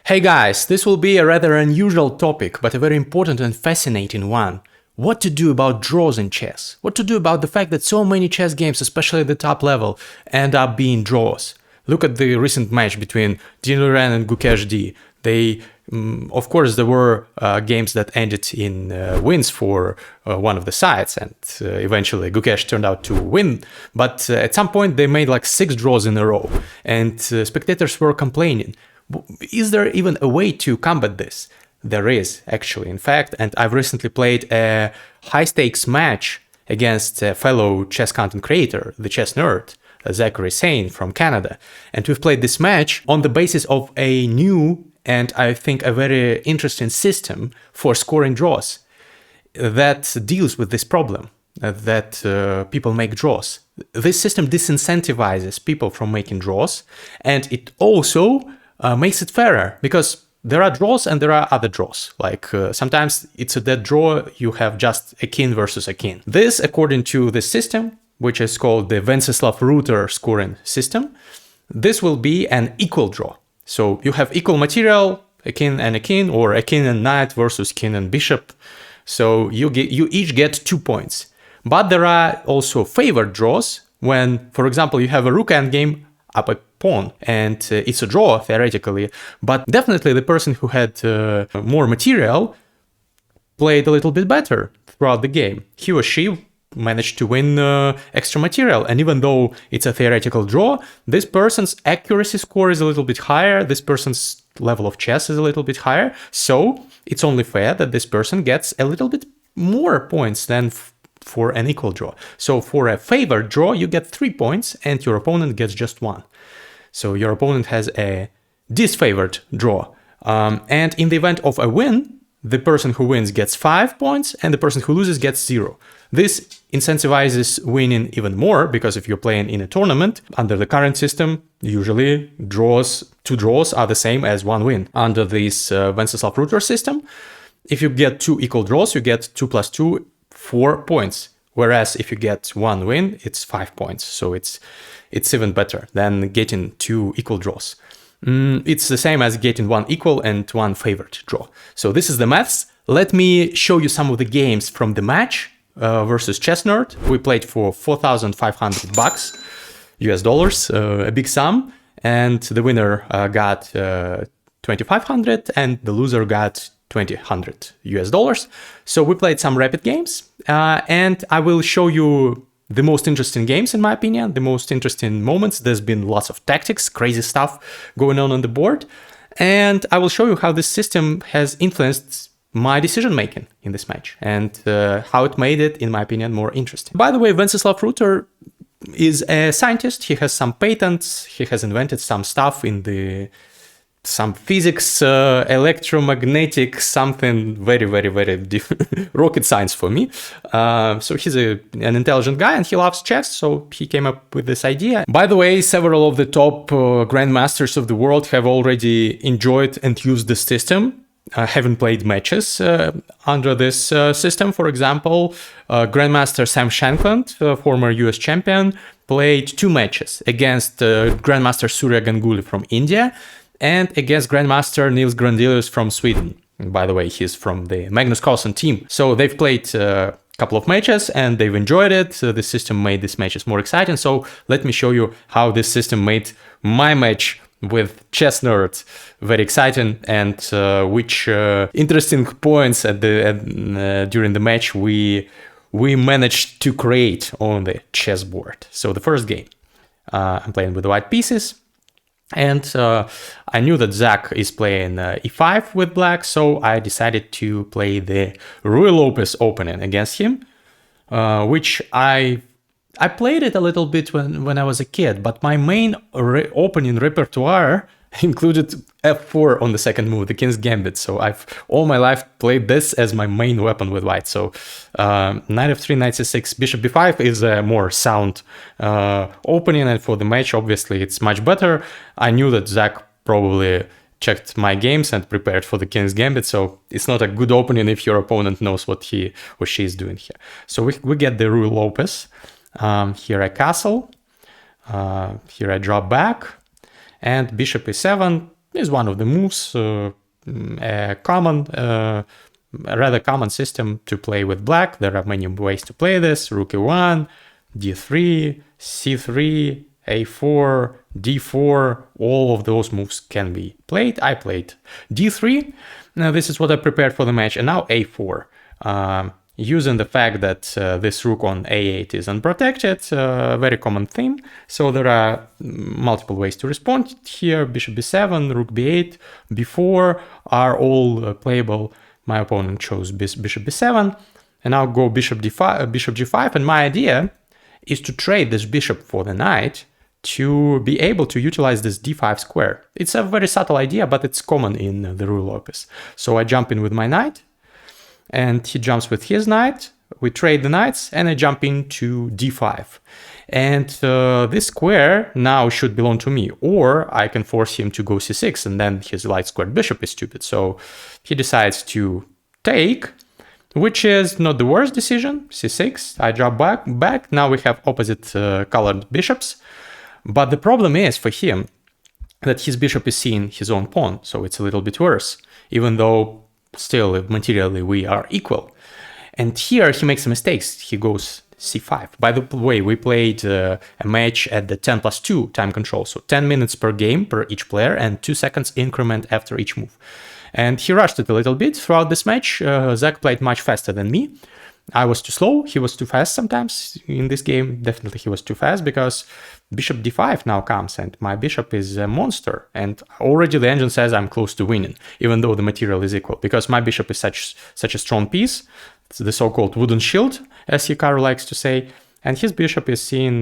Hey guys, this will be a rather unusual topic, but a very important and fascinating one. What to do about draws in chess? What to do about the fact that so many chess games, especially at the top level, end up being draws? Look at the recent match between Dino Ren and Gukesh D. Of course, there were games that ended in wins for one of the sides, and eventually Gukesh turned out to win. But at some point, they made like 6 draws in a row, and spectators were complaining. Is there even a way to combat this? There is, actually, in fact, and I've recently played a high-stakes match against a fellow chess content creator, the chess nerd, Zachary saine from Canada. And we've played this match on the basis of a new and I think a very interesting system for scoring draws that deals with this problem, that people make draws. This system disincentivizes people from making draws, and it also makes it fairer, because there are draws and there are other draws. Like sometimes it's a dead draw, you have just a king versus a king. This, according to the system, which is called the Venceslav Rutar scoring system, this will be an equal draw. So you have equal material, a king, or a king and knight versus king and bishop. So you each get 2 points. But there are also favored draws when, for example, you have a rook endgame up a pawn, and it's a draw theoretically, but definitely the person who had more material played a little bit better throughout the game. He or she managed to win extra material, and even though it's a theoretical draw, this person's accuracy score is a little bit higher, this person's level of chess is a little bit higher, so it's only fair that this person gets a little bit more points than for an equal draw. So for a favored draw, you get 3 points and your opponent gets just 1. So your opponent has a disfavored draw. And in the event of a win, the person who wins gets 5 points and the person who loses gets 0. This incentivizes winning even more, because if you're playing in a tournament, under the current system, usually 2 draws are the same as 1 win. Under this Venceslav Rutar system, if you get 2 equal draws, you get 2 plus 2, 4 points. Whereas if you get 1 win, it's 5 points. So it's even better than getting 2 equal draws. It's the same as getting 1 equal and 1 favored draw. So this is the maths. Let me show you some of the games from the match versus Chess Nerd. We played for $4,500 US dollars, a big sum. And the winner got 2,500 and the loser got 2,000 US dollars. So we played some rapid games, and I will show you the most interesting games, in my opinion, the most interesting moments. There's been lots of tactics, crazy stuff going on the board. And I will show you how this system has influenced my decision-making in this match and how it made it, in my opinion, more interesting. By the way, Venceslav Rutar is a scientist. He has some patents. He has invented some stuff in some physics, electromagnetic, something very, very, very rocket science for me. So he's an intelligent guy and he loves chess, so he came up with this idea. By the way, several of the top grandmasters of the world have already enjoyed and used the system. I haven't played matches under this system. For example, Grandmaster Sam Shankland, former US champion, played 2 matches against Grandmaster Surya Ganguly from India and against Grandmaster Niels Grandelius from Sweden. And by the way, he's from the Magnus Carlsen team. So they've played a couple of matches and they've enjoyed it. The system made these matches more exciting. So let me show you how this system made my match with Chess Nerd very exciting, and which interesting points during the match we managed to create on the chessboard. So the first game, I'm playing with the white pieces. And I knew that Zach is playing e5 with black, so I decided to play the Ruy Lopez opening against him, which I played it a little bit when I was a kid, but my main opening repertoire included f4 on the second move, the King's Gambit. So I've all my life played this as my main weapon with white. So knight f3, knight c6, bishop b5 is a more sound opening, and for the match, obviously, it's much better. I knew that Zach probably checked my games and prepared for the King's Gambit, so it's not a good opening if your opponent knows what he or she is doing here. So we get the Ruy Lopez. Here I castle, here I drop back, and bishop e7 is one of the moves, a rather common system to play with black. There are many ways to play this. Rook e1, d3, c3, a4, d4, all of those moves can be played. I played d3. Now this is what I prepared for the match, and now a4. Using the fact that this rook on a8 is unprotected, very common theme. So there are multiple ways to respond here. Bishop b7, rook b8, b4 are all playable. My opponent chose bishop b7, and now go bishop d5, bishop g5. And my idea is to trade this bishop for the knight to be able to utilize this d5 square. It's a very subtle idea, but it's common in the rule opus. So I jump in with my knight, and he jumps with his knight. We trade the knights, and I jump into d5. And this square now should belong to me, or I can force him to go c6, and then his light squared bishop is stupid. So he decides to take, which is not the worst decision. c6, I drop back. Now we have opposite colored bishops. But the problem is for him that his bishop is seeing his own pawn, so it's a little bit worse, even though still materially we are equal. And here he makes a mistake. He goes c5. By the way, we played a match at the 10+2 time control, so 10 minutes per game per each player and 2 seconds increment after each move. And he rushed it a little bit throughout this match. Zach played much faster than me. I was too slow, he was too fast sometimes in this game. Definitely he was too fast because bishop d5 now comes and my bishop is a monster. And already the engine says I'm close to winning, even though the material is equal, because my bishop is such a strong piece. It's the so-called wooden shield, as Hikaru likes to say. And his bishop is seeing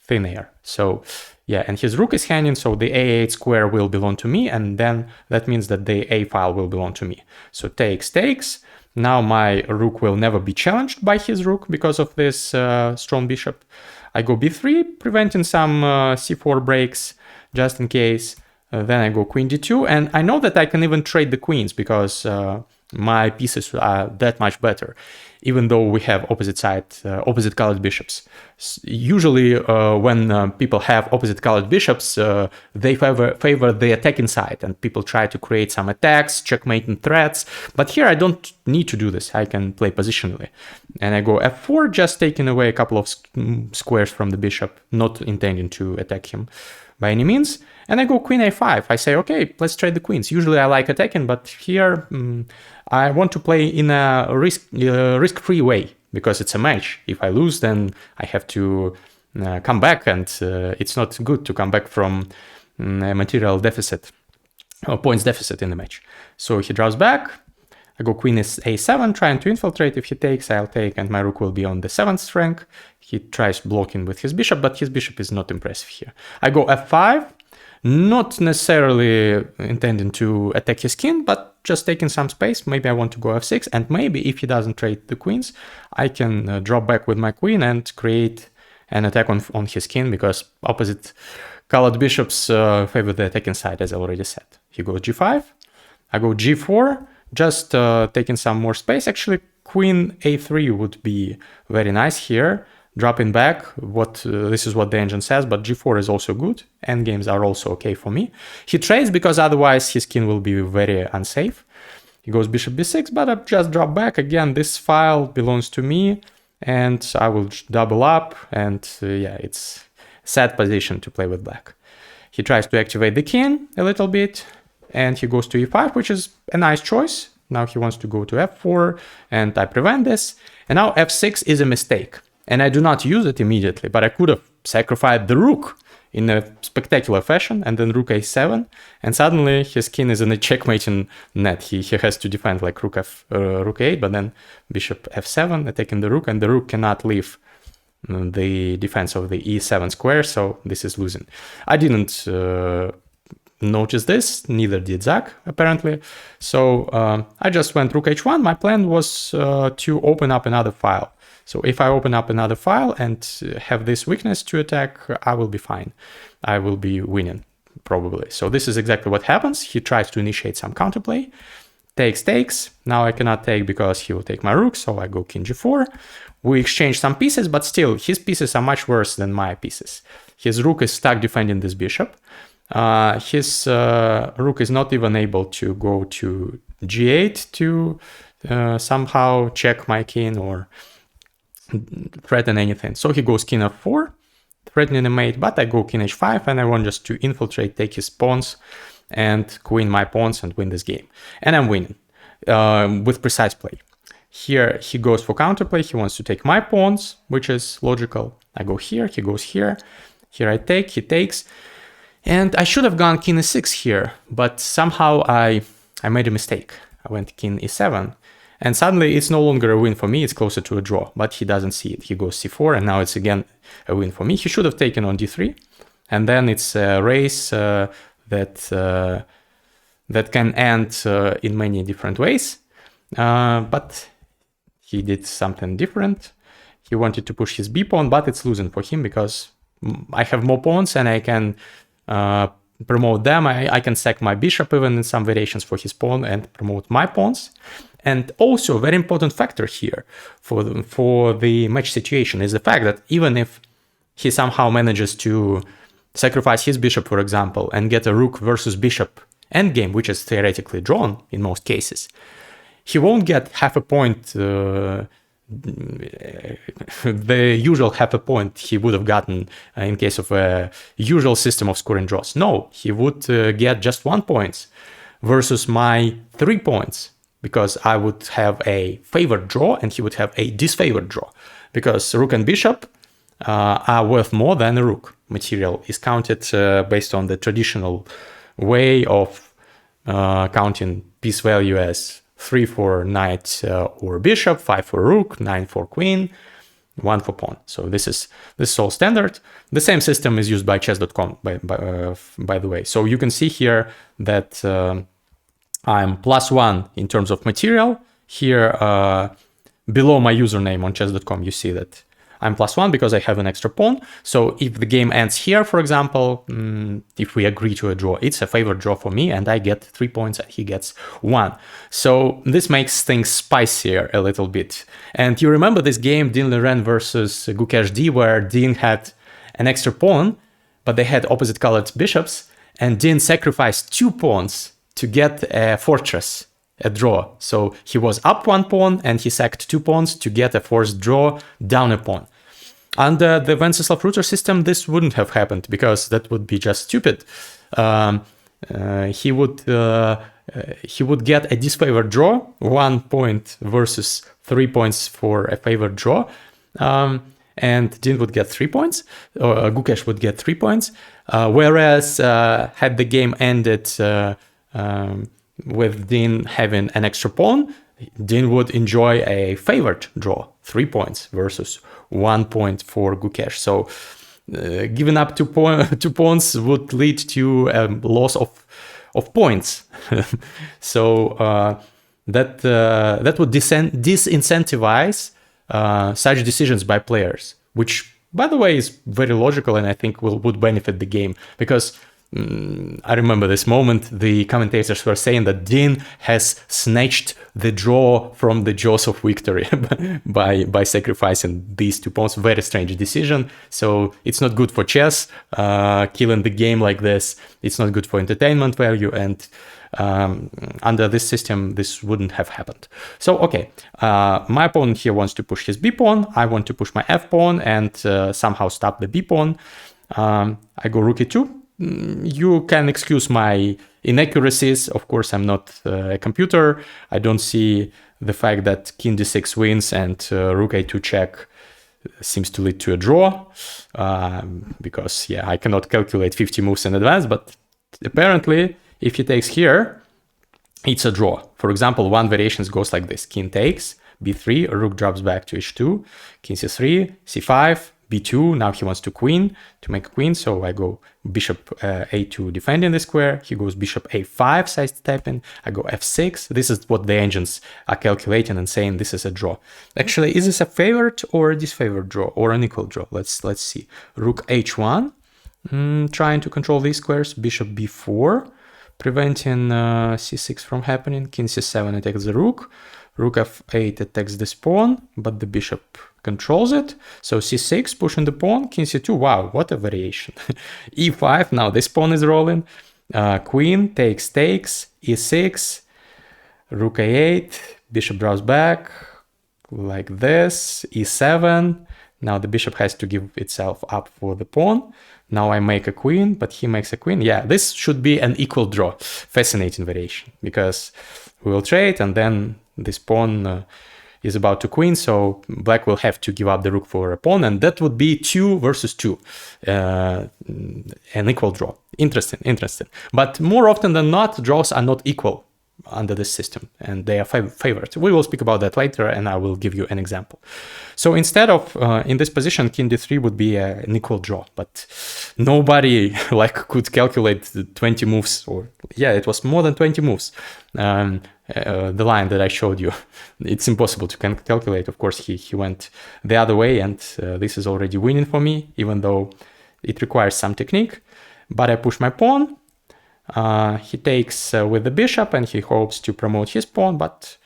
thin air. So yeah, and his rook is hanging, so the a8 square will belong to me, and then that means that the a file will belong to me. So takes. Now my rook will never be challenged by his rook because of this strong bishop. I go b3, preventing some c4 breaks, just in case. Then I go queen d2, and I know that I can even trade the queens because my pieces are that much better, even though we have opposite colored bishops. Usually when people have opposite colored bishops, they favor the attacking side, and people try to create some attacks, checkmating threats. But here I don't need to do this. I can play positionally. And I go f4, just taking away a couple of squares from the bishop, not intending to attack him by any means. And I go queen a5. I say, okay, let's trade the queens. Usually I like attacking, but here I want to play in a risk-free way because it's a match. If I lose, then I have to come back, and it's not good to come back from a material deficit or points deficit in the match. So he draws back. I go queen is a7, trying to infiltrate. If he takes, I'll take, and my rook will be on the 7th rank. He tries blocking with his bishop, but his bishop is not impressive here. I go f5, not necessarily intending to attack his king, but just taking some space. Maybe I want to go f6, and maybe if he doesn't trade the queens, I can drop back with my queen and create an attack on his king, because opposite colored bishops favor the attacking side, as I already said. He goes g5, I go g4, just taking some more space. Actually, queen a3 would be very nice here. Dropping back, this is what the engine says, but g4 is also good. Endgames are also okay for me. He trades because otherwise his king will be very unsafe. He goes bishop b6, but I just drop back. Again, this file belongs to me, and I will double up, and yeah, it's a sad position to play with black. He tries to activate the king a little bit, and he goes to e5, which is a nice choice. Now he wants to go to f4, and I prevent this. And now f6 is a mistake. And I do not use it immediately, but I could have sacrificed the rook in a spectacular fashion, and then rook a7, and suddenly his king is in a checkmating net. He has to defend like rook 8, but then bishop f7, attacking the rook, and the rook cannot leave the defense of the e7 square, so this is losing. I didn't notice this, neither did Zach, apparently. So I just went rook h1. My plan was to open up another file. So if I open up another file and have this weakness to attack, I will be fine. I will be winning, probably. So this is exactly what happens. He tries to initiate some counterplay. Takes. Now I cannot take because he will take my rook, so I go king g4. We exchange some pieces, but still, his pieces are much worse than my pieces. His rook is stuck defending this bishop. his rook is not even able to go to g8 to somehow check my king or threaten anything. So he goes king f4, threatening a mate, but I go king h5, and I want just to infiltrate, take his pawns, and queen my pawns and win this game. And I'm winning with precise play. Here he goes for counterplay. He wants to take my pawns, which is logical. I go here, he goes here. Here I take, he takes. And I should have gone king e6 here, but somehow I made a mistake. I went king e7, and suddenly it's no longer a win for me, it's closer to a draw, but he doesn't see it. He goes c4, and now it's again a win for me. He should have taken on d3, and then it's a race that can end in many different ways, but he did something different. He wanted to push his b pawn, but it's losing for him because I have more pawns and I can promote them. I can sack my bishop even in some variations for his pawn and promote my pawns. And also a very important factor here for the match situation is the fact that even if he somehow manages to sacrifice his bishop, for example, and get a rook versus bishop endgame, which is theoretically drawn in most cases, he won't get half a point, the usual half a point he would have gotten in case of a usual system of scoring draws. No, he would get just 1 point versus my 3 points, because I would have a favored draw and he would have a disfavored draw, because rook and bishop are worth more than a rook. Material is counted based on the traditional way of counting piece value as 3 for knight or bishop, 5 for rook, 9 for queen, 1 for pawn. So this is all standard. The same system is used by chess.com, by the way. So you can see here that I'm +1 in terms of material. Here below my username on chess.com, you see that I'm +1 because I have an extra pawn. So if the game ends here, for example, if we agree to a draw, it's a favored draw for me and I get 3 points and he gets 1. So this makes things spicier a little bit. And you remember this game, Dean Liren versus Gukesh D, where Dean had an extra pawn, but they had opposite colored bishops, and Dean sacrificed 2 pawns to get a fortress, a draw. So he was up 1 pawn and he sacked 2 pawns to get a forced draw down a pawn. Under the Venceslav Rutar system, this wouldn't have happened because that would be just stupid. He would get a disfavored draw, 1 point versus 3 points for a favored draw. And Dean would get 3 points, or Gukesh would get 3 points. Whereas had the game ended with Dean having an extra pawn, Dean would enjoy a favored draw, 3 points versus 1 point for Gukesh. So giving up 2 pawns would lead to a loss of points. So that would disincentivize such decisions by players, which, by the way, is very logical and I think would benefit the game, because I remember this moment, the commentators were saying that Dean has snatched the draw from the jaws of victory by sacrificing these 2 pawns. Very strange decision. So it's not good for chess, killing the game like this. It's not good for entertainment value, and under this system, this wouldn't have happened. So, okay, my opponent here wants to push his b pawn. I want to push my f pawn and somehow stop the b pawn. I go rook e2. You can excuse my inaccuracies. Of course, I'm not a computer. I don't see the fact that king d6 wins and rook a2 check seems to lead to a draw, because, yeah, I cannot calculate 50 moves in advance, but apparently if he takes here, it's a draw. For example, one variation goes like this: king takes, b3, rook drops back to h2, king c3, c5, b2. Now he wants to queen, to make a queen, so I go bishop a2 defending the square. He goes bishop a5 sidestepping. I go f6. This is what the engines are calculating and saying this is a draw. Actually, is this a favored or a disfavored draw or an equal draw? Let's see. Rook h1, trying to control these squares. Bishop b4, preventing c6 from happening. King c7 attacks the rook. Rook f8 attacks this pawn, but the bishop controls it. So c6, pushing the pawn, king c2. Wow, what a variation. e5, now this pawn is rolling. Queen takes, e6, rook a8, bishop draws back, like this, e7. Now the bishop has to give itself up for the pawn. Now I make a queen, but he makes a queen. Yeah, this should be an equal draw. Fascinating variation, because we will trade, and then this pawn is about to queen, so black will have to give up the rook for a pawn, and that would be 2 versus 2, an equal draw. Interesting. But more often than not, draws are not equal under this system, and they are favored. We will speak about that later, and I will give you an example. So instead of in this position, king d3 would be an equal draw, but nobody could calculate the 20 moves, or yeah, it was more than 20 moves. The line that I showed you, it's impossible to calculate. Of course, he went the other way, and this is already winning for me, even though it requires some technique. But I push my pawn. He takes with the bishop, and he hopes to promote his pawn, but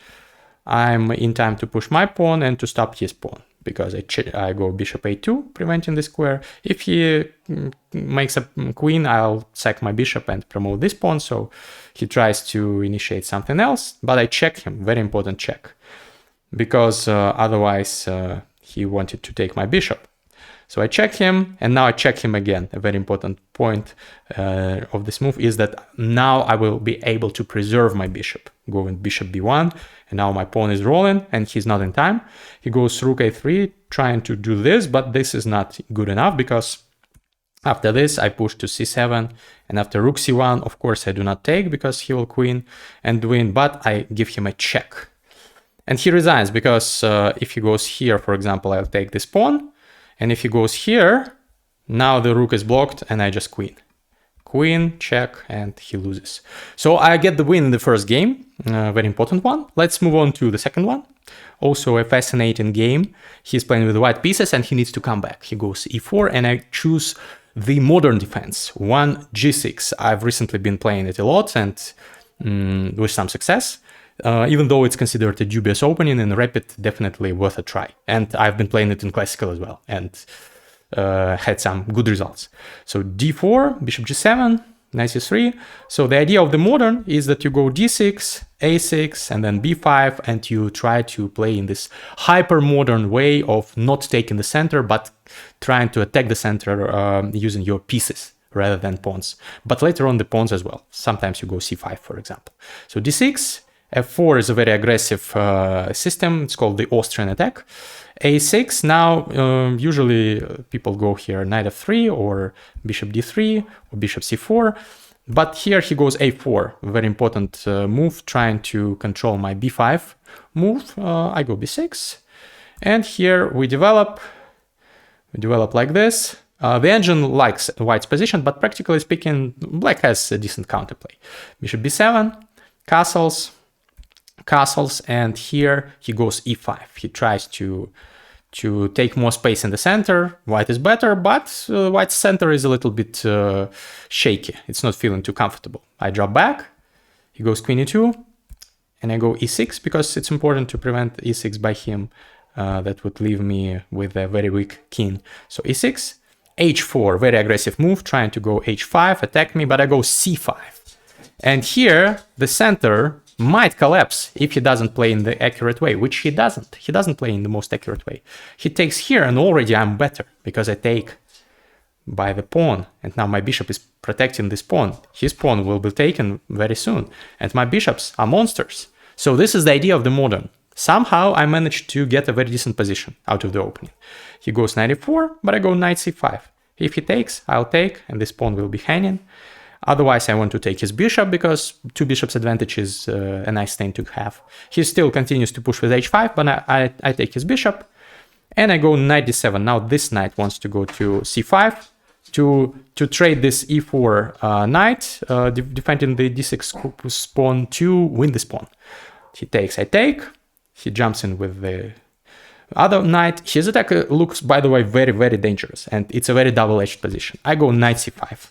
I'm in time to push my pawn and to stop his pawn, because I go bishop a2, preventing the square. If he makes a queen, I'll sack my bishop and promote this pawn, so he tries to initiate something else, but I check him, very important check, because otherwise he wanted to take my bishop. So I check him, and now I check him again. A very important point of this move is that now I will be able to preserve my bishop, going bishop b1, and now my pawn is rolling, and he's not in time. He goes rook a3, trying to do this, but this is not good enough, because after this I push to c7, and after rook c1, of course I do not take, because he will queen and win, but I give him a check. And he resigns, because if he goes here, for example, I'll take this pawn. And if he goes here, now the rook is blocked, and I just queen. Queen, check, and he loses. So I get the win in the first game, very important one. Let's move on to the second one. Also a fascinating game. He's playing with white pieces, and he needs to come back. He goes e4, and I choose the modern defense, 1 g6. I've recently been playing it a lot, and with some success. Even though it's considered a dubious opening, in rapid, definitely worth a try. And I've been playing it in classical as well, and had some good results. So d4, bishop g7, knight c3. So the idea of the modern is that you go d6, a6, and then b5, and you try to play in this hyper-modern way of not taking the center, but trying to attack the center using your pieces rather than pawns. But later on, the pawns as well. Sometimes you go c5, for example. So d6, f4 is a very aggressive system. It's called the Austrian attack. a6, now usually people go here knight f3 or bishop d3 or bishop c4. But here he goes a4, a very important move, trying to control my b5 move. I go b6. And here we develop like this. The engine likes white's position, but practically speaking, black has a decent counterplay. Bishop b7, castles, and here he goes e5. He tries to take more space in the center. White is better, but white's center is a little bit shaky. It's not feeling too comfortable. I drop back, he goes queen e2, and I go e6, because it's important to prevent e6 by him. That would leave me with a very weak king. So e6, h4, very aggressive move, trying to go h5, attack me, but I go c5. And here, the center might collapse if he doesn't play in the accurate way, which he doesn't. He doesn't play in the most accurate way. He takes here, and already I'm better, because I take by the pawn, and now my bishop is protecting this pawn. His pawn will be taken very soon, and my bishops are monsters. So this is the idea of the modern. Somehow I managed to get a very decent position out of the opening. He goes knight e4, but I go knight c5. If he takes, I'll take, and this pawn will be hanging. Otherwise, I want to take his bishop, because 2 bishops advantage is a nice thing to have. He still continues to push with h5, but I take his bishop, and I go knight d7. Now this knight wants to go to c5 to trade this e4 knight, defending the d6 pawn to win this pawn. He takes, I take. He jumps in with the other knight. His attack looks, by the way, very, very dangerous, and it's a very double-edged position. I go knight c5.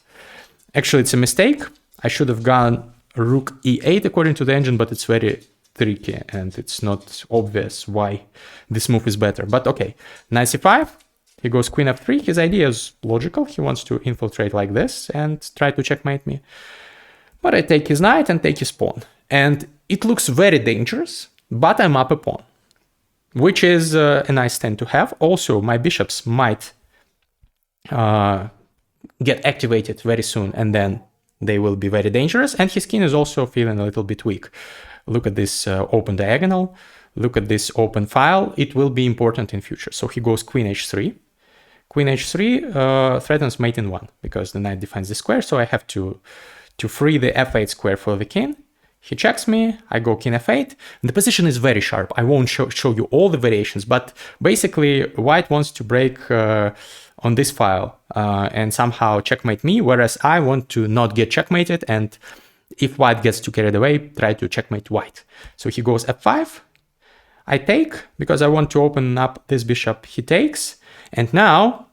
Actually, it's a mistake. I should have gone rook e8 according to the engine, but it's very tricky and it's not obvious why this move is better. But okay, knight c5, he goes queen f3. His idea is logical. He wants to infiltrate like this and try to checkmate me. But I take his knight and take his pawn. And it looks very dangerous, but I'm up a pawn, which is a nice stand to have. Also, my bishops might get activated very soon, and then they will be very dangerous. And his king is also feeling a little bit weak. Look at this open diagonal. Look at this open file. It will be important in future. So he goes queen h3. Queen h3 threatens mate in 1 because the knight defends the square. So I have to free the f8 square for the king. He checks me, I go king f8. The position is very sharp. I won't show you all the variations, but basically white wants to break on this file and somehow checkmate me, whereas I want to not get checkmated, and if white gets too carried away, try to checkmate white. So he goes f5. I take because I want to open up this bishop. He takes, and now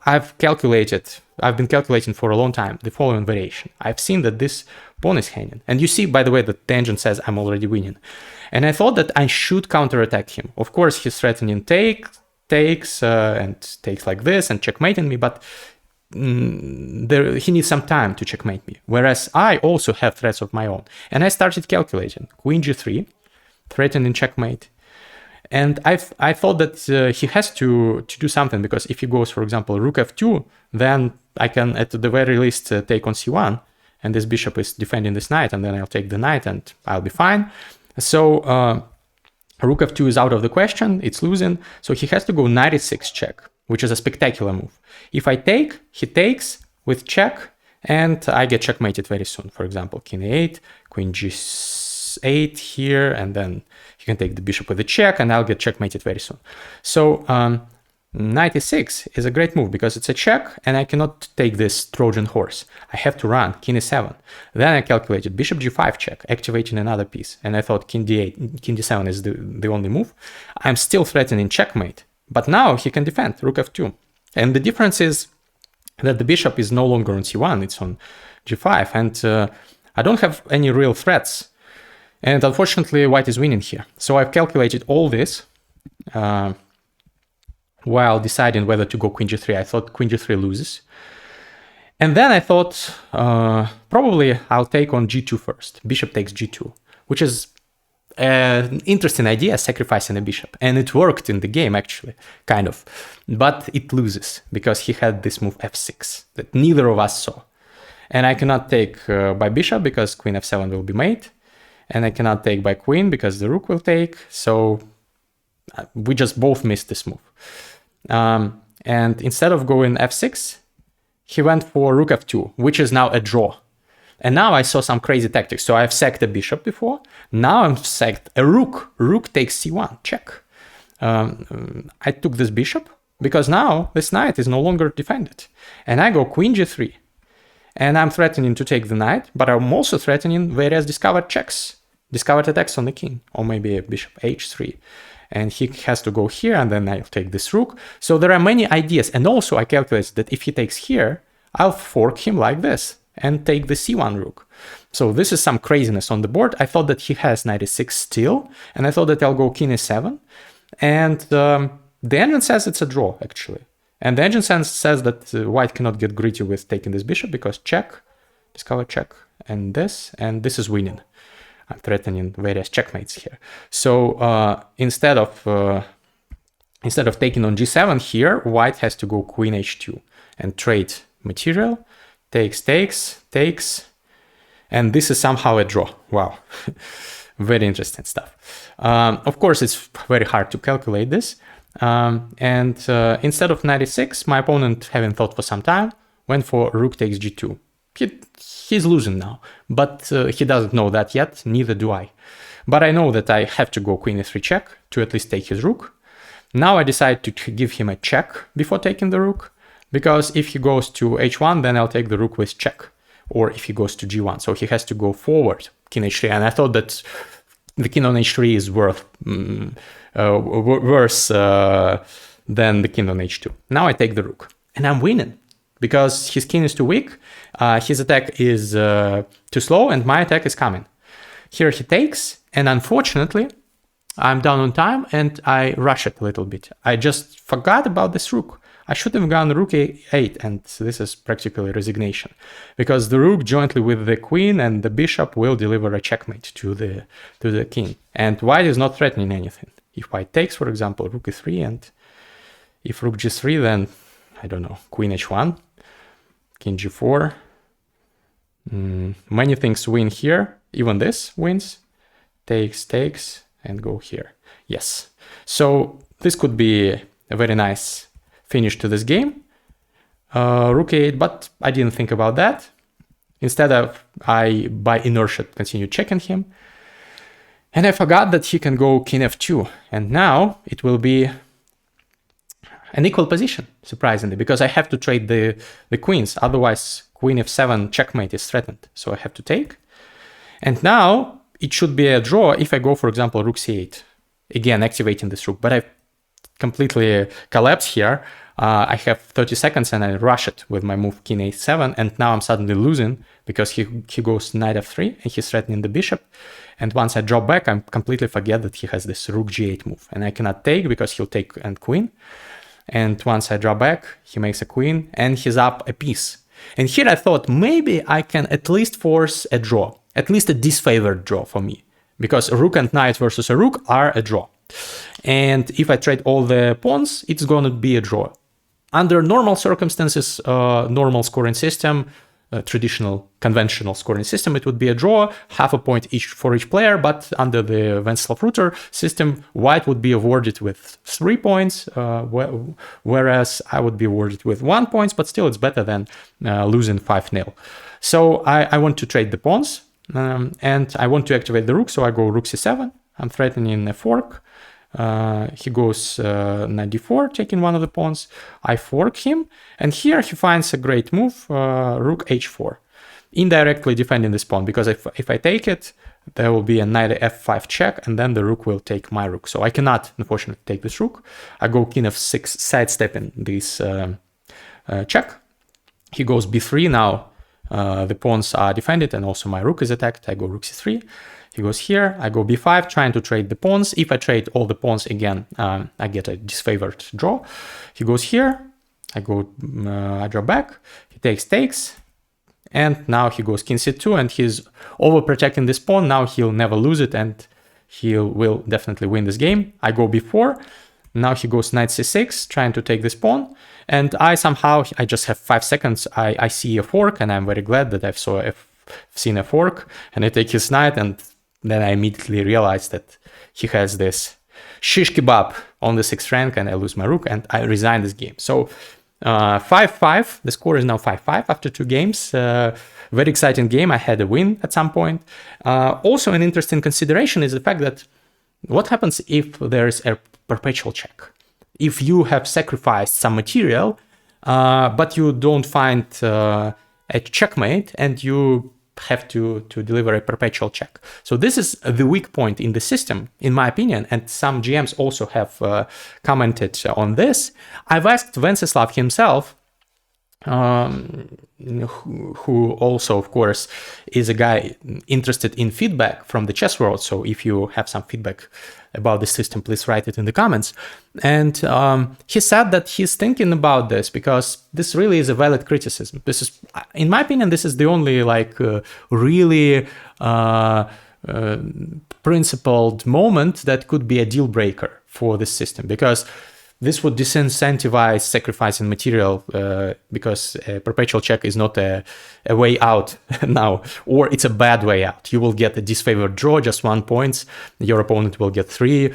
I've been calculating for a long time the following variation. I've seen that this pawn is hanging. And you see, by the way, that the engine says I'm already winning. And I thought that I should counterattack him. Of course, he's threatening takes and takes like this and checkmating me, but he needs some time to checkmate me. Whereas I also have threats of my own. And I started calculating. Queen g3, threatening checkmate. And I thought that he has to do something, because if he goes, for example, rook f2, then I can, at the very least, take on c1, and this bishop is defending this knight, and then I'll take the knight, and I'll be fine. So rook f2 is out of the question, it's losing, so he has to go knight e6 check, which is a spectacular move. If I take, he takes with check, and I get checkmated very soon. For example, king a8, queen g8 here, and then he can take the bishop with a check, and I'll get checkmated very soon. So knight e6 is a great move because it's a check, and I cannot take this Trojan horse. I have to run king e7. Then I calculated bishop g5 check, activating another piece, and I thought king d8, king d7 is the only move. I'm still threatening checkmate, but now he can defend rook f2. And the difference is that the bishop is no longer on c1, it's on g5, and I don't have any real threats. And unfortunately, white is winning here. So I've calculated all this while deciding whether to go queen g3. I thought queen g3 loses. And then I thought probably I'll take on g2 first. Bishop takes g2, which is an interesting idea, sacrificing a bishop. And it worked in the game, actually, kind of. But it loses because he had this move f6 that neither of us saw. And I cannot take by bishop because queen f7 will be mate. And I cannot take by queen because the rook will take. So we just both missed this move. And instead of going f6, he went for rook f2, which is now a draw. And now I saw some crazy tactics. So I've sacked a bishop before. Now I've sacked a rook. Rook takes c1, check. I took this bishop because now this knight is no longer defended. And I go queen g3. And I'm threatening to take the knight, but I'm also threatening various discovered checks. Discovered attacks on the king, or maybe a bishop h3. And he has to go here, and then I'll take this rook. So there are many ideas. And also I calculated that if he takes here, I'll fork him like this and take the c1 rook. So this is some craziness on the board. I thought that he has knight e6 still, and I thought that I'll go king e7. And the engine says it's a draw, actually. And the engine says that white cannot get greedy with taking this bishop because check, discover check, and this is winning. I'm threatening various checkmates here. So instead of taking on g7 here, white has to go queen h2 and trade material. Takes, and this is somehow a draw. Wow, very interesting stuff. Of course, it's very hard to calculate this. Instead of knight e6, my opponent, having thought for some time, went for rook takes g2. He's losing now, but he doesn't know that yet, neither do I. But I know that I have to go queen e3 check to at least take his rook. Now I decide to give him a check before taking the rook, because if he goes to h1, then I'll take the rook with check, or if he goes to g1. So he has to go forward, king h3, and I thought that the king on h3 is worse than the king on h2. Now I take the rook, and I'm winning because his king is too weak, his attack is too slow, and my attack is coming. Here he takes, and unfortunately, I'm down on time and I rush it a little bit. I just forgot about this rook. I should have gone rook a8, and this is practically resignation, because the rook jointly with the queen and the bishop will deliver a checkmate to the king. And white is not threatening anything. If white takes, for example, rook e3, and if rook g3, then I don't know, queen h1, king g4. Many things win here. Even this wins. Takes, and go here. Yes. So this could be a very nice finish to this game. Rook a8, but I didn't think about that. Instead I, by inertia, continue checking him. And I forgot that he can go king f2. And now it will be an equal position, surprisingly, because I have to trade the queens. Otherwise, queen f7 checkmate is threatened. So I have to take. And now it should be a draw if I go, for example, rook c8. Again, activating this rook. But I completely collapse here. I have 30 seconds and I rush it with my move king a7. And now I'm suddenly losing because he goes knight f3 and he's threatening the bishop. And once I drop back, I completely forget that he has this rook g8 move. And I cannot take because he'll take and queen. And once I drop back, he makes a queen and he's up a piece. And here I thought maybe I can at least force a draw, at least a disfavored draw for me, because a rook and knight versus a rook are a draw. And if I trade all the pawns, it's going to be a draw. Under normal circumstances, normal scoring system, traditional conventional scoring system, it would be a draw, half a point each for each player. But under the Venceslav Rutar system, white would be awarded with 3 points, whereas I would be awarded with 1 point, but still it's better than losing 5-0. So I want to trade the pawns and I want to activate the rook. So I go rook c7. I'm threatening a fork. He goes knight d4, taking one of the pawns. I fork him, and here he finds a great move, rook h4, indirectly defending this pawn, because if I take it, there will be a knight f5 check, and then the rook will take my rook. So I cannot, unfortunately, take this rook. I go king f6, sidestepping this check. He goes b3. Now the pawns are defended, and also my rook is attacked. I go rook c3. He goes here, I go b5, trying to trade the pawns. If I trade all the pawns again, I get a disfavored draw. He goes here, I draw back, he takes, and now he goes king c2, and he's overprotecting this pawn. Now he'll never lose it, and he will definitely win this game. I go b4, now he goes knight c6, trying to take this pawn, and I just have 5 seconds, I see a fork, and I'm very glad that I've seen a fork, and I take his knight, and then I immediately realized that he has this shish kebab on the 6th rank, and I lose my rook, and I resign this game. So 5-5, the score is now 5-5 after 2 games. Very exciting game. I had a win at some point. Also an interesting consideration is the fact that what happens if there is a perpetual check? If you have sacrificed some material, but you don't find a checkmate, and you have to deliver a perpetual check. So this is the weak point in the system, in my opinion, and some GMs also have commented on this. I've asked Venceslav himself, who also, of course, is a guy interested in feedback from the chess world. So if you have some feedback about the system, please write it in the comments. And he said that he's thinking about this because this really is a valid criticism. This is, in my opinion, this is the only really principled moment that could be a deal breaker for this system, because this would disincentivize sacrificing material, because a perpetual check is not a way out now, or it's a bad way out. You will get a disfavored draw, just 1 point. Your opponent will get 3.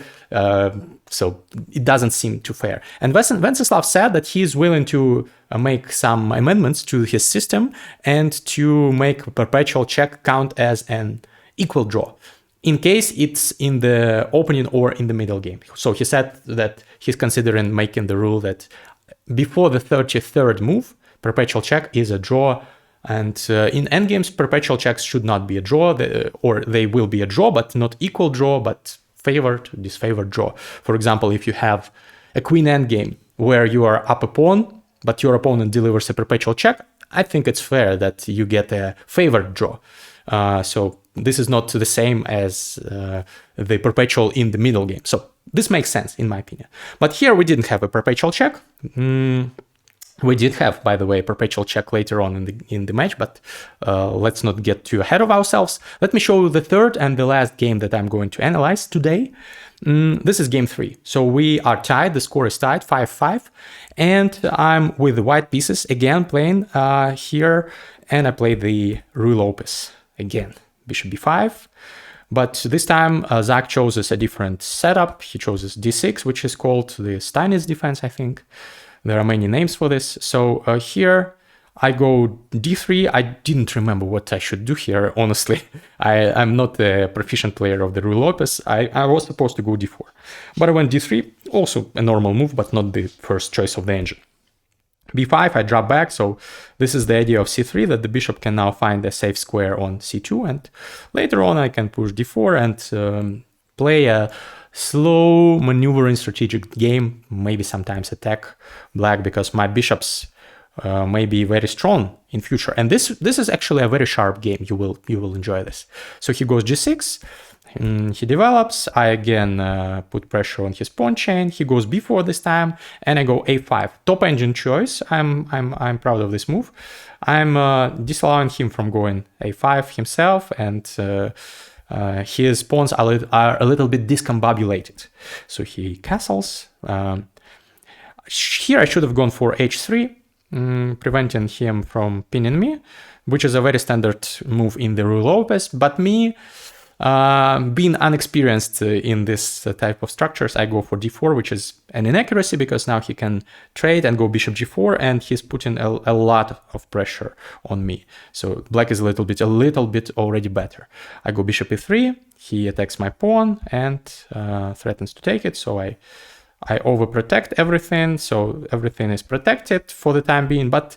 So it doesn't seem too fair. And Venceslav said that he is willing to make some amendments to his system and to make a perpetual check count as an equal draw, in case it's in the opening or in the middle game. So he said that he's considering making the rule that before the 33rd move, perpetual check is a draw. And in endgames, perpetual checks should not be a draw, or they will be a draw, but not equal draw, but favored, disfavored draw. For example, if you have a queen endgame where you are up a pawn, but your opponent delivers a perpetual check, I think it's fair that you get a favored draw. So this is not the same as the perpetual in the middle game. So this makes sense in my opinion. But here we didn't have a perpetual check. We did have, by the way, a perpetual check later on in the match, but let's not get too ahead of ourselves. Let me show you the third and the last game that I'm going to analyze today. This is game 3. So we are tied. The score is tied, 5-5. And I'm with the white pieces again playing here. And I play the Ruy Lopez again, bishop b5. But this time Zach chose a different setup. He chose d6, which is called the Steinitz defense, I think. There are many names for this. So here I go d3. I didn't remember what I should do here, honestly. I'm not a proficient player of the Ruy Lopez. I was supposed to go d4. But I went d3, also a normal move, but not the first choice of the engine. b5, I drop back. So this is the idea of c3, that the bishop can now find a safe square on c2. And later on I can push d4 and play a slow maneuvering strategic game, maybe sometimes attack black, because my bishops may be very strong in future. And this is actually a very sharp game. You will enjoy this. So he goes g6, he develops. I again put pressure on his pawn chain. He goes b4 this time, and I go a5. Top engine choice. I'm proud of this move. I'm disallowing him from going a5 himself, and his pawns are a little bit discombobulated. So he castles. Here I should have gone for h3, preventing him from pinning me, which is a very standard move in the Ruy Lopez. But me, being unexperienced in this type of structures, I go for d4, which is an inaccuracy because now he can trade and go bishop g4, and he's putting a lot of pressure on me. So black is a little bit already better. I go bishop e3, he attacks my pawn and threatens to take it. So I overprotect everything, so everything is protected for the time being, but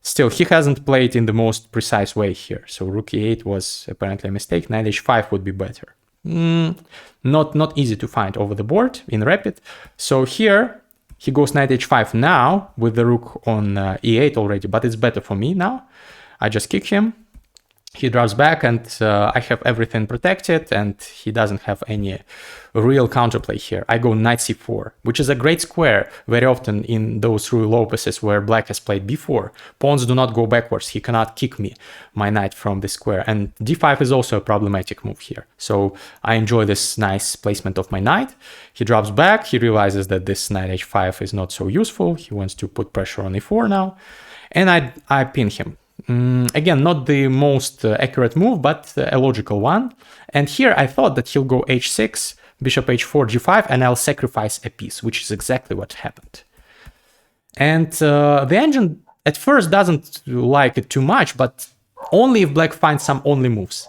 still, he hasn't played in the most precise way here. So rook e8 was apparently a mistake. Knight h5 would be better. Not easy to find over the board in rapid. So here he goes knight h5 now with the rook on e8 already, but it's better for me now. I just kick him. He drops back, and I have everything protected, and he doesn't have any real counterplay here. I go knight c4, which is a great square. Very often in those Ruy Lopezes where black has played before, pawns do not go backwards. He cannot kick me, my knight, from the square. And d5 is also a problematic move here. So I enjoy this nice placement of my knight. He drops back. He realizes that this knight h5 is not so useful. He wants to put pressure on e4 now. And I pin him. Again, not the most accurate move, but a logical one. And here I thought that he'll go h6, bishop h4, g5, and I'll sacrifice a piece, which is exactly what happened. And the engine at first doesn't like it too much, but only if black finds some only moves.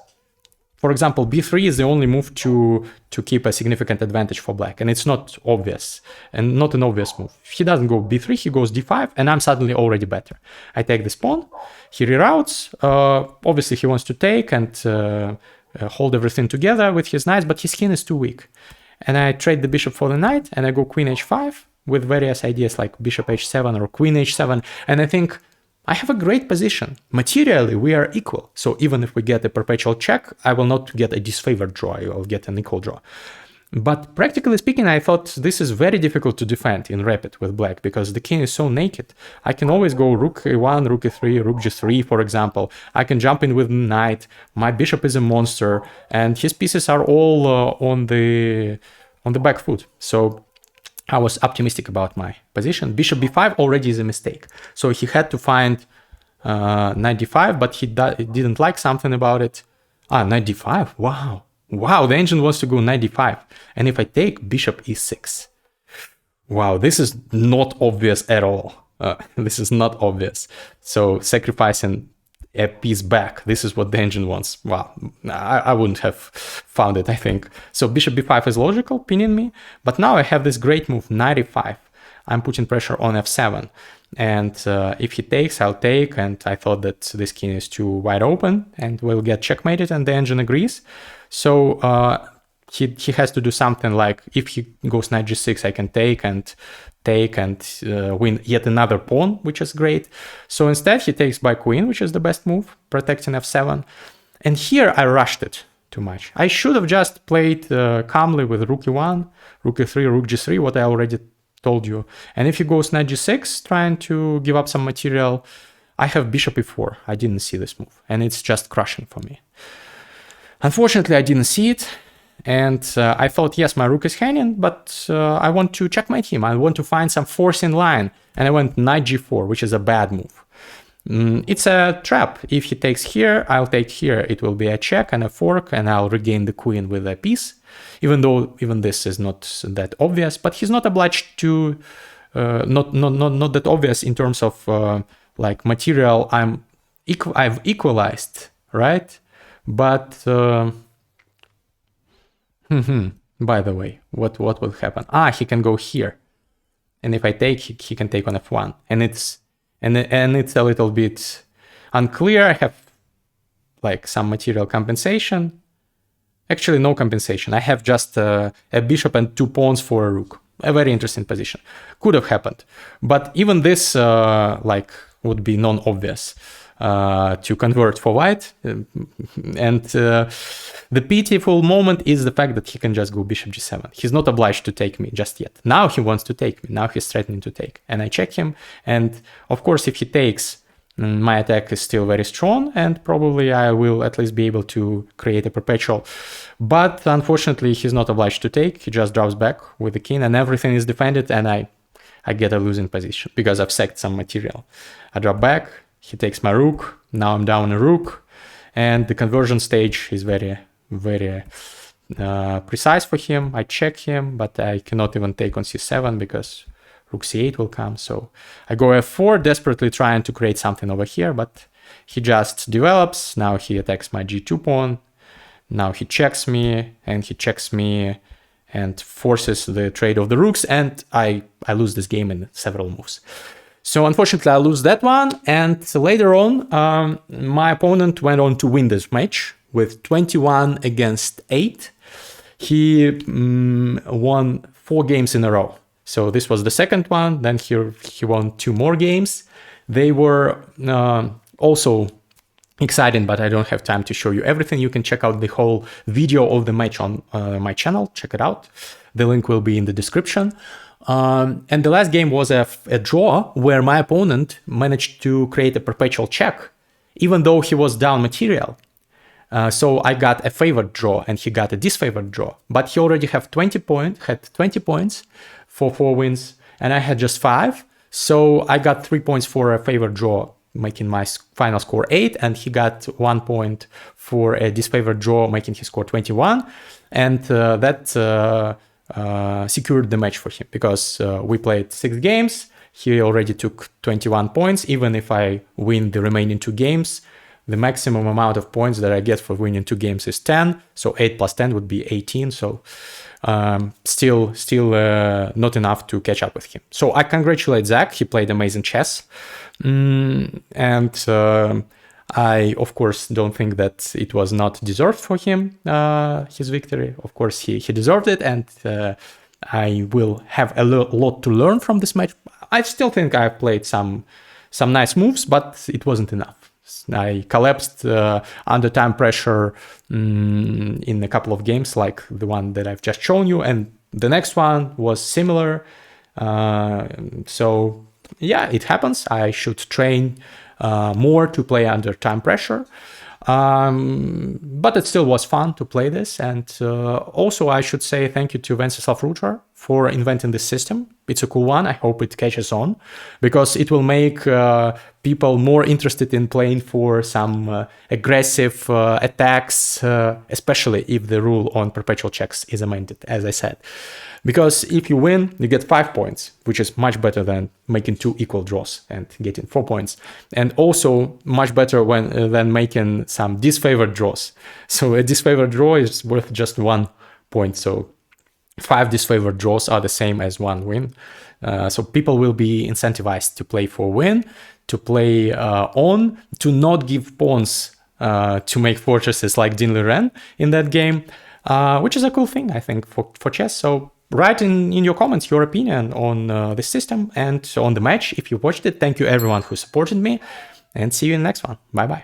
For example, b3 is the only move to keep a significant advantage for black, and it's not obvious, and not an obvious move. He doesn't go b3, he goes d5, and I'm suddenly already better. I take this pawn, he reroutes. Obviously he wants to take and hold everything together with his knights, but his king is too weak. And I trade the bishop for the knight, and I go queen h5 with various ideas like bishop h7 or queen h7, and I think I have a great position. Materially, we are equal. So even if we get a perpetual check, I will not get a disfavored draw. I will get an equal draw. But practically speaking, I thought this is very difficult to defend in rapid with black because the king is so naked. I can always go rook e1, rook e3, rook g3, for example. I can jump in with knight. My bishop is a monster, and his pieces are all on the back foot. So I was optimistic about my position. Bishop b5 already is a mistake. So he had to find knight d5, but he didn't like something about it. Knight d5, wow. Wow, the engine wants to go knight d5. And if I take bishop e6, wow, this is not obvious at all. This is not obvious. So sacrificing a piece back, this is what the engine wants. Wow, I wouldn't have found it, I think. So bishop b5 is logical, pinning me. But now I have this great move, knight e5. I'm putting pressure on f7. And if he takes, I'll take. And I thought that this king is too wide open and will get checkmated, and the engine agrees. So he has to do something like, if he goes knight g6, I can take and win yet another pawn, which is great. So instead he takes by queen, which is the best move, protecting f7. And here I rushed it too much. I should have just played calmly with rook e1, rook e3, rook g3, what I already told you. And if he goes knight g6, trying to give up some material, I have bishop e4. I didn't see this move, and it's just crushing for me. Unfortunately, I didn't see it, and I thought, yes, my rook is hanging, but I want to checkmate him. I want to find some force in line, and I went knight g4, which is a bad move. It's a trap. If he takes here, I'll take here. It will be a check and a fork, and I'll regain the queen with a piece, even though even this is not that obvious. But he's not obliged to, not that obvious in terms of like material. I've equalized, right? But by the way, what will happen? He can go here, and if I take, he can take on f1, and it's a little bit unclear. I have like some material compensation. Actually, no compensation. I have just a bishop and 2 pawns for a rook. A very interesting position. Could have happened, but even this like would be non-obvious to convert for white. And the pitiful moment is the fact that he can just go bishop g7. He's not obliged to take me just yet. Now he wants to take me. Now he's threatening to take. And I check him. And of course, if he takes, my attack is still very strong. And probably I will at least be able to create a perpetual. But unfortunately, he's not obliged to take. He just drops back with the king and everything is defended. And I get a losing position because I've sacked some material. I drop back. He takes my rook. Now I'm down a rook. And the conversion stage is very precise for him. I check him, but I cannot even take on c7 because rook c8 will come. So I go f4, desperately trying to create something over here, but he just develops. Now he attacks my g2 pawn. Now he checks me, and he checks me and forces the trade of the rooks, and I lose this game in several moves. So unfortunately, I lose that one, and later on, my opponent went on to win this match with 21 against 8. He won 4 games in a row. So this was the second one. Then he won 2 more games. They were also exciting, but I don't have time to show you everything. You can check out the whole video of the match on my channel. Check it out. The link will be in the description. And the last game was a draw where my opponent managed to create a perpetual check, even though he was down material. So I got a favored draw and he got a disfavored draw, but he already had 20 points for 4 wins, and I had just 5. So I got 3 points for a favored draw, making my final score 8, and he got 1 point for a disfavored draw, making his score 21. And that secured the match for him because we played 6 games. He already took 21 points. Even if I win the remaining 2 games, the maximum amount of points that I get for winning 2 games is 10. So 8 plus 10 would be 18. So still not enough to catch up with him. So I congratulate Zach. He played amazing chess. I, of course, don't think that it was not deserved for him, his victory. Of course, he deserved it, and I will have a lot to learn from this match. I still think I played some nice moves, but it wasn't enough. I collapsed under time pressure in a couple of games, like the one that I've just shown you, and the next one was similar. So yeah, it happens. I should train more to play under time pressure. But it still was fun to play this. And also I should say thank you to Venceslav Rutar for inventing this system. It's a cool one. I hope it catches on because it will make people more interested in playing for some aggressive attacks, especially if the rule on perpetual checks is amended, as I said. Because if you win, you get 5 points, which is much better than making 2 equal draws and getting 4 points. And also much better than making some disfavored draws. So a disfavored draw is worth just 1 point. So 5 disfavored draws are the same as 1 win. So people will be incentivized to play for win, to play on, to not give pawns to make fortresses like Dean Liren in that game, which is a cool thing, I think, for chess. So write in your comments your opinion on the system and on the match if you watched it. Thank you everyone who supported me, and see you in the next one. Bye bye.